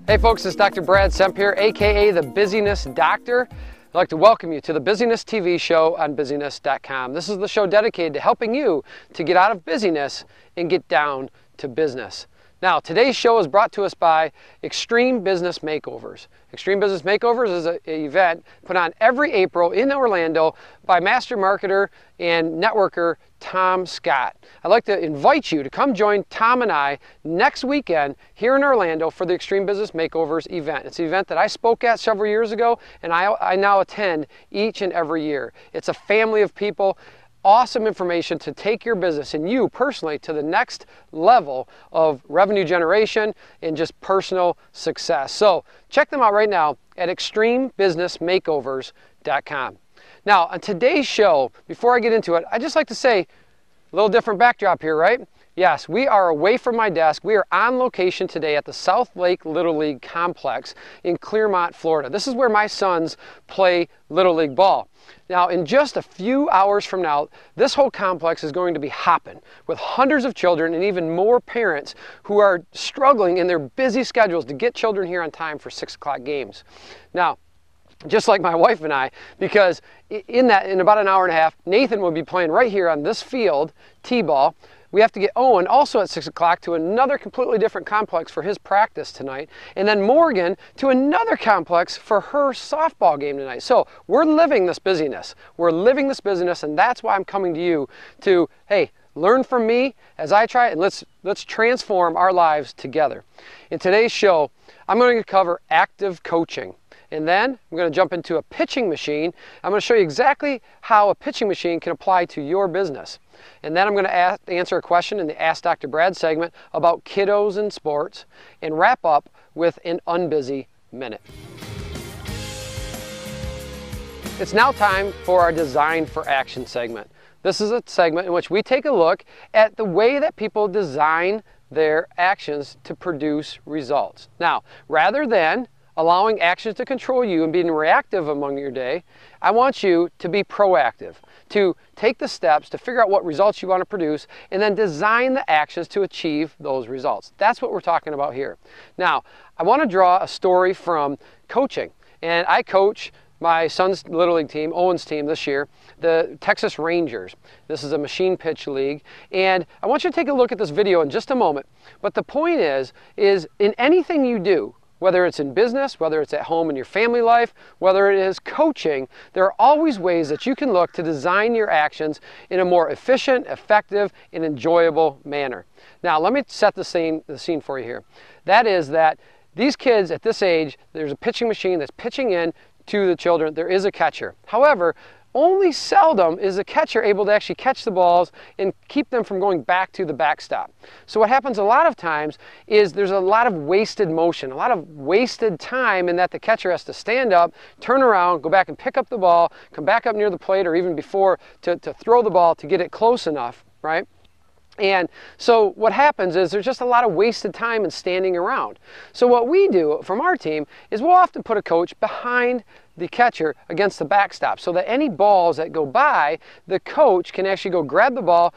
Hey folks, it's Dr. Brad Semp here, aka the Busyness Doctor. I'd like to welcome you to the Busyness TV show on busyness.com. This is the show dedicated to helping you to get out of busyness and get down to business. Now, today's show is brought to us by Extreme Business Makeovers. Extreme Business Makeovers is an event put on every April in Orlando by master marketer and networker Tom Scott. I'd like to invite you to come join Tom and I next weekend here in Orlando for the Extreme Business Makeovers event. It's an event that I spoke at several years ago, and I now attend each and every year. It's a family of people. Awesome information to take your business and you personally to the next level of revenue generation and just personal success. So check them out right now at extremebusinessmakeovers.com. Now, on today's show, before I get into it, I'd just like to say a little different backdrop here, right? Yes, we are away from my desk. We are on location today at the South Lake Little League Complex in Clearmont, Florida. This is where my sons play Little League ball. Now, in just a few hours from now, this whole complex is going to be hopping with hundreds of children and even more parents who are struggling in their busy schedules to get children here on time for 6 o'clock games. Now, just like my wife and I, because in about an hour and a half, Nathan will be playing right here on this field, T-ball. We have to get Owen also at 6 o'clock to another completely different complex for his practice tonight. And then Morgan to another complex for her softball game tonight. So we're living this busyness. We're living this busyness, and that's why I'm coming to you to, hey, learn from me as I try, and let's transform our lives together. In today's show, I'm going to cover active coaching. And then I'm going to jump into a pitching machine. I'm going to show you exactly how a pitching machine can apply to your business. And then I'm going to answer a question in the Ask Dr. Brad segment about kiddos and sports, and wrap up with an Unbusy Minute. It's now time for our Design for Action segment. This is a segment in which we take a look at the way that people design their actions to produce results. Now, rather than allowing actions to control you and being reactive among your day, I want you to be proactive, to take the steps to figure out what results you want to produce and then design the actions to achieve those results. That's what we're talking about here. Now, I want to draw a story from coaching, and I coach my son's Little League team, Owen's team this year, the Texas Rangers. This is a machine pitch league, and I want you to take a look at this video in just a moment. But the point is in anything you do, whether it's in business, whether it's at home in your family life, whether it is coaching, there are always ways that you can look to design your actions in a more efficient, effective, and enjoyable manner. Now, let me set the scene for you here. That is that these kids at this age, there's a pitching machine that's pitching in to the children. There is a catcher. However, only seldom is the catcher able to actually catch the balls and keep them from going back to the backstop. So what happens a lot of times is there's a lot of wasted motion, a lot of wasted time in that the catcher has to stand up, turn around, go back and pick up the ball, come back up near the plate or even before to throw the ball to get it close enough, right? And so what happens is there's just a lot of wasted time and standing around. So what we do from our team is we'll often put a coach behind the catcher against the backstop so that any balls that go by, the coach can actually go grab the ball,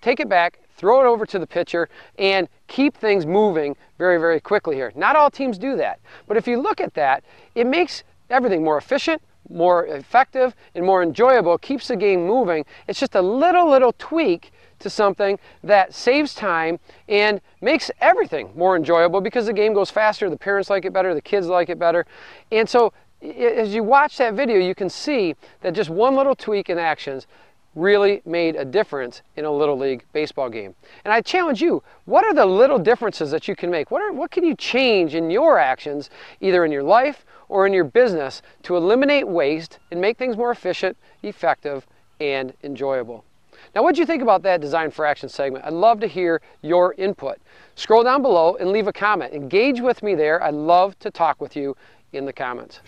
take it back, throw it over to the pitcher, and keep things moving very, very quickly here. Not all teams do that, but if you look at that, it makes everything more efficient, more effective, and more enjoyable. It keeps the game moving. It's just a little tweak to something that saves time and makes everything more enjoyable because the game goes faster, the parents like it better, the kids like it better. And so as you watch that video, you can see that just one little tweak in actions really made a difference in a Little League baseball game. And I challenge you, what are the little differences that you can make? What can you change in your actions, either in your life or in your business, to eliminate waste and make things more efficient, effective, and enjoyable? Now, what do you think about that Design for Action segment? I'd love to hear your input. Scroll down below and leave a comment. Engage with me there. I'd love to talk with you in the comments.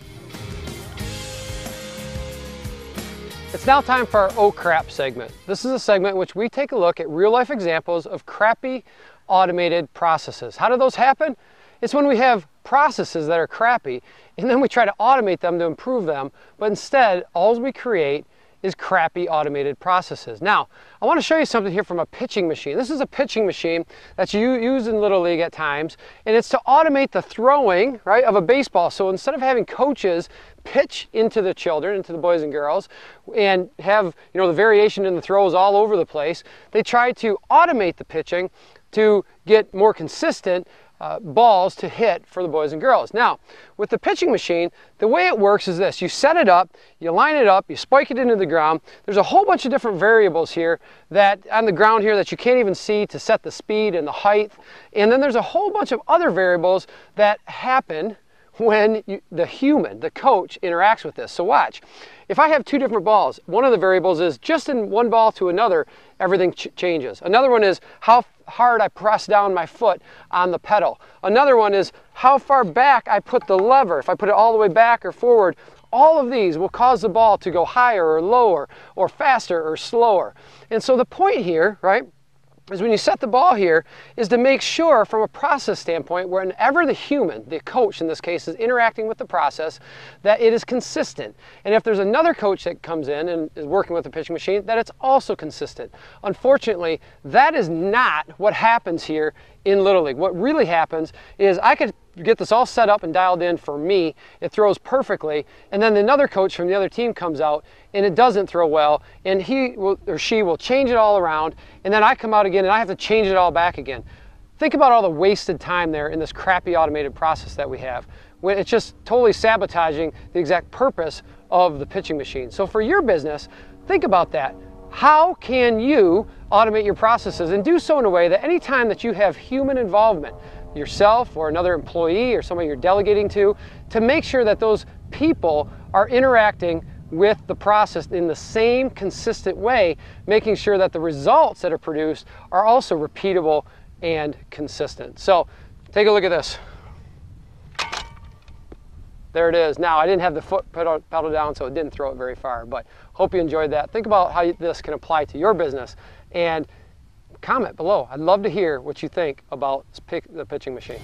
It's now time for our Oh Crap segment. This is a segment in which we take a look at real-life examples of crappy automated processes. How do those happen? It's when we have processes that are crappy and then we try to automate them to improve them, but instead all we create is crappy automated processes. Now, I want to show you something here from a pitching machine. This is a pitching machine that you use in Little League at times, and it's to automate the throwing, right, of a baseball. So instead of having coaches pitch into the children, into the boys and girls, and have, you know, the variation in the throws all over the place, they try to automate the pitching to get more consistent balls to hit for the boys and girls. Now, with the pitching machine, the way it works is this. You set it up, you line it up, you spike it into the ground. There's a whole bunch of different variables here that on the ground here that you can't even see to set the speed and the height. And then there's a whole bunch of other variables that happen when the human, the coach, interacts with this. So watch. If I have two different balls, one of the variables is just in one ball to another, everything changes. Another one is how hard I press down my foot on the pedal. Another one is how far back I put the lever. If I put it all the way back or forward, all of these will cause the ball to go higher or lower or faster or slower. And so the point here, right, is when you set the ball here is to make sure from a process standpoint, whenever the human, the coach in this case, is interacting with the process, that it is consistent. And if there's another coach that comes in and is working with the pitching machine, that it's also consistent. Unfortunately, that is not what happens here in Little League. What really happens is I could get this all set up and dialed in for me, it throws perfectly, and then another coach from the other team comes out and it doesn't throw well, and he will, or she will change it all around, and then I come out again and I have to change it all back again. Think about all the wasted time there in this crappy automated process that we have. When it's just totally sabotaging the exact purpose of the pitching machine. So for your business, think about that. How can you automate your processes and do so in a way that anytime that you have human involvement, yourself or another employee or somebody you're delegating to make sure that those people are interacting with the process in the same consistent way, making sure that the results that are produced are also repeatable and consistent. So take a look at this. There it is. Now, I didn't have the foot pedal down, so it didn't throw it very far, but hope you enjoyed that. Think about how this can apply to your business and comment below. I'd love to hear what you think about the pitching machine.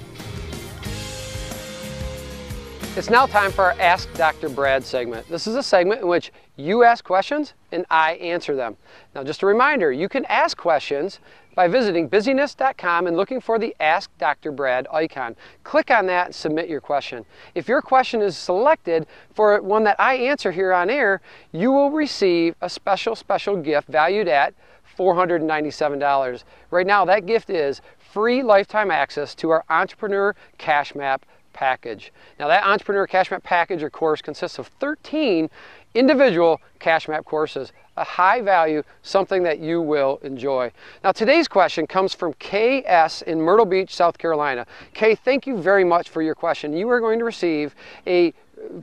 It's now time for our Ask Dr. Brad segment. This is a segment in which you ask questions and I answer them. Now, just a reminder, you can ask questions by visiting busyness.com and looking for the Ask Dr. Brad icon. Click on that and submit your question. If your question is selected for one that I answer here on air, you will receive a special gift valued at $497. Right now, that gift is free lifetime access to our Entrepreneur Cash Map package. Now, that Entrepreneur Cash Map package or course consists of 13 individual Cash Map courses, a high value, something that you will enjoy. Now, today's question comes from KS in Myrtle Beach, South Carolina. Kay, thank you very much for your question. You are going to receive a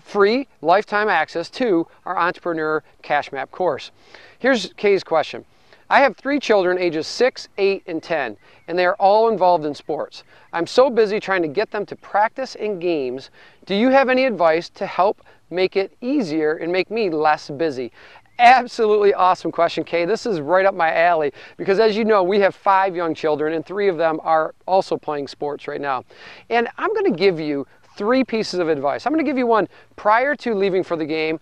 free lifetime access to our Entrepreneur Cash Map course. Here's Kay's question. I have 3 children ages 6, 8, and 10, and they are all involved in sports. I'm so busy trying to get them to practice in games. Do you have any advice to help make it easier and make me less busy? Absolutely awesome question, Kay. This is right up my alley because, as you know, we have 5 young children and 3 of them are also playing sports right now. And I'm going to give you 3 pieces of advice. I'm going to give you one prior to leaving for the game,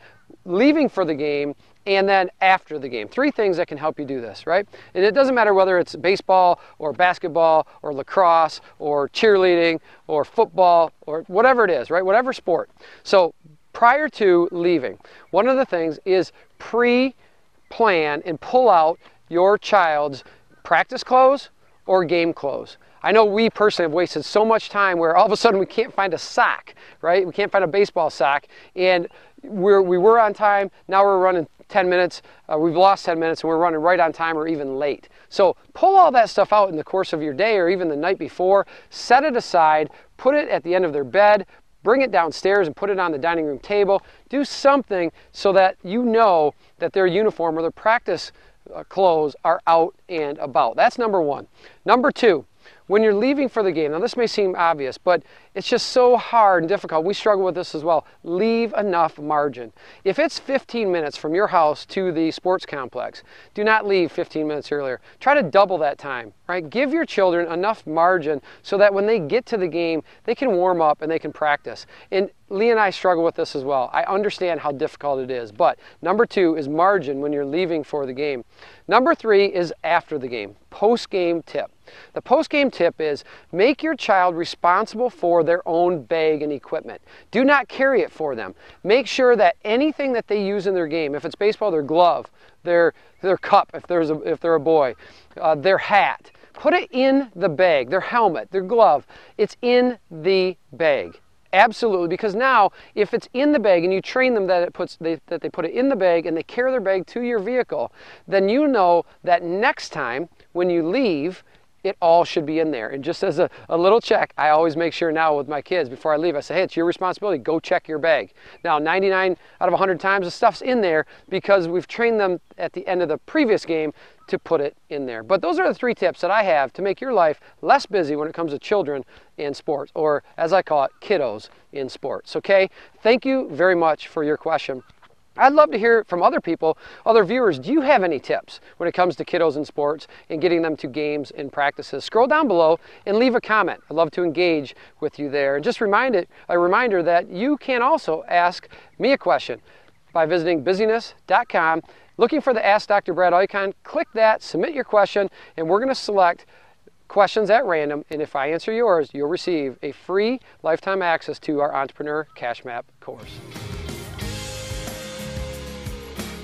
and then after the game. 3 things that can help you do this, right? And it doesn't matter whether it's baseball or basketball or lacrosse or cheerleading or football or whatever it is, right? Whatever sport. So prior to leaving, one of the things is pre-plan and pull out your child's practice clothes or game clothes. I know we personally have wasted so much time where all of a sudden we can't find a sock, right? We can't find a baseball sock, and we were on time, now we're running 10 minutes, we've lost 10 minutes and we're running right on time or even late. So pull all that stuff out in the course of your day or even the night before, set it aside, put it at the end of their bed, bring it downstairs and put it on the dining room table. Do something so that you know that their uniform or their practice clothes are out and about. That's number 1. Number 2, when you're leaving for the game, now this may seem obvious, but it's just so hard and difficult. We struggle with this as well. Leave enough margin. If it's 15 minutes from your house to the sports complex, do not leave 15 minutes earlier. Try to double that time, right? Give your children enough margin so that when they get to the game, they can warm up and they can practice. And Lee and I struggle with this as well. I understand how difficult it is, but number 2 is margin when you're leaving for the game. Number 3 is after the game, post-game tip. The post-game tip is make your child responsible for their own bag and equipment. Do not carry it for them. Make sure that anything that they use in their game, if it's baseball, their glove, their cup, if they're a boy, their hat, put it in the bag, their helmet, their glove, it's in the bag. Absolutely, because now if it's in the bag and you train them that they put it in the bag and they carry their bag to your vehicle, then you know that next time when you leave, it all should be in there. And just as a little check, I always make sure now with my kids before I leave, I say, hey, it's your responsibility, go check your bag. Now 99 out of 100 times the stuff's in there because we've trained them at the end of the previous game to put it in there. But those are the 3 tips that I have to make your life less busy when it comes to children in sports, or as I call it, kiddos in sports, okay? Thank you very much for your question. I'd love to hear from other people, other viewers. Do you have any tips when it comes to kiddos in sports and getting them to games and practices? Scroll down below and leave a comment. I'd love to engage with you there. And just a reminder that you can also ask me a question by visiting busyness.com. Looking for the Ask Dr. Brad icon, click that, submit your question, and we're going to select questions at random. And if I answer yours, you'll receive a free lifetime access to our Entrepreneur Cash Map course.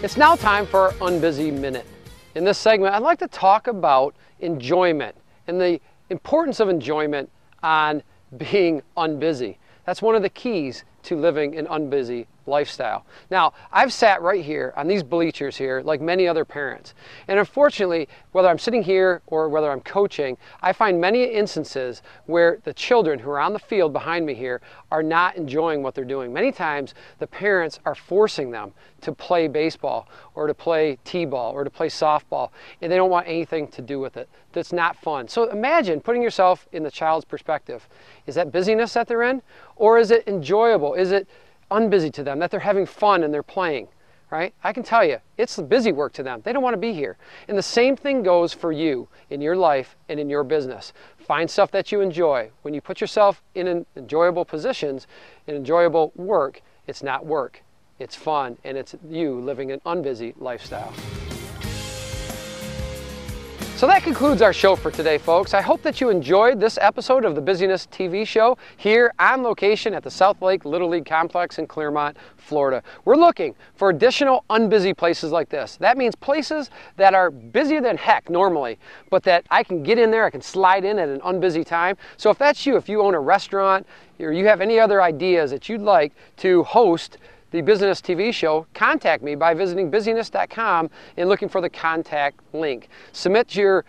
It's now time for our Unbusy Minute. In this segment, I'd like to talk about enjoyment and the importance of enjoyment on being unbusy. That's one of the keys to living an unbusy lifestyle. Now, I've sat right here on these bleachers here like many other parents. And unfortunately, whether I'm sitting here or whether I'm coaching, I find many instances where the children who are on the field behind me here are not enjoying what they're doing. Many times, the parents are forcing them to play baseball or to play t-ball or to play softball, and they don't want anything to do with it. That's not fun. So imagine putting yourself in the child's perspective. Is that busyness that they're in? Or is it enjoyable? Is it unbusy to them, that they're having fun and they're playing, right? I can tell you, it's the busy work to them. They don't want to be here. And the same thing goes for you in your life and in your business. Find stuff that you enjoy. When you put yourself in enjoyable positions, in enjoyable work, it's not work. It's fun, and it's you living an unbusy lifestyle. So that concludes our show for today, folks. I hope that you enjoyed this episode of the Busyness TV show here on location at the South Lake Little League Complex in Clermont, Florida. We're looking for additional unbusy places like this. That means places that are busier than heck normally, but that I can get in there, I can slide in at an unbusy time. So if that's you, if you own a restaurant or you have any other ideas that you'd like to host the Business TV show, contact me by visiting busyness.com and looking for the contact link. Submit your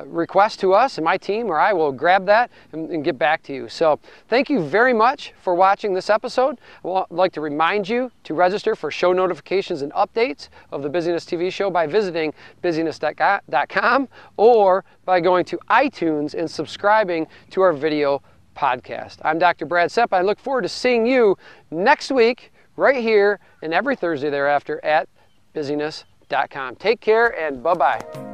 request to us and my team, or I will grab that and get back to you. So thank you very much for watching this episode. I'd like to remind you to register for show notifications and updates of the Busyness TV show by visiting busyness.com or by going to iTunes and subscribing to our video podcast. I'm Dr. Brad Sepp. I look forward to seeing you next week right here and every Thursday thereafter at busyness.com. Take care and bye-bye.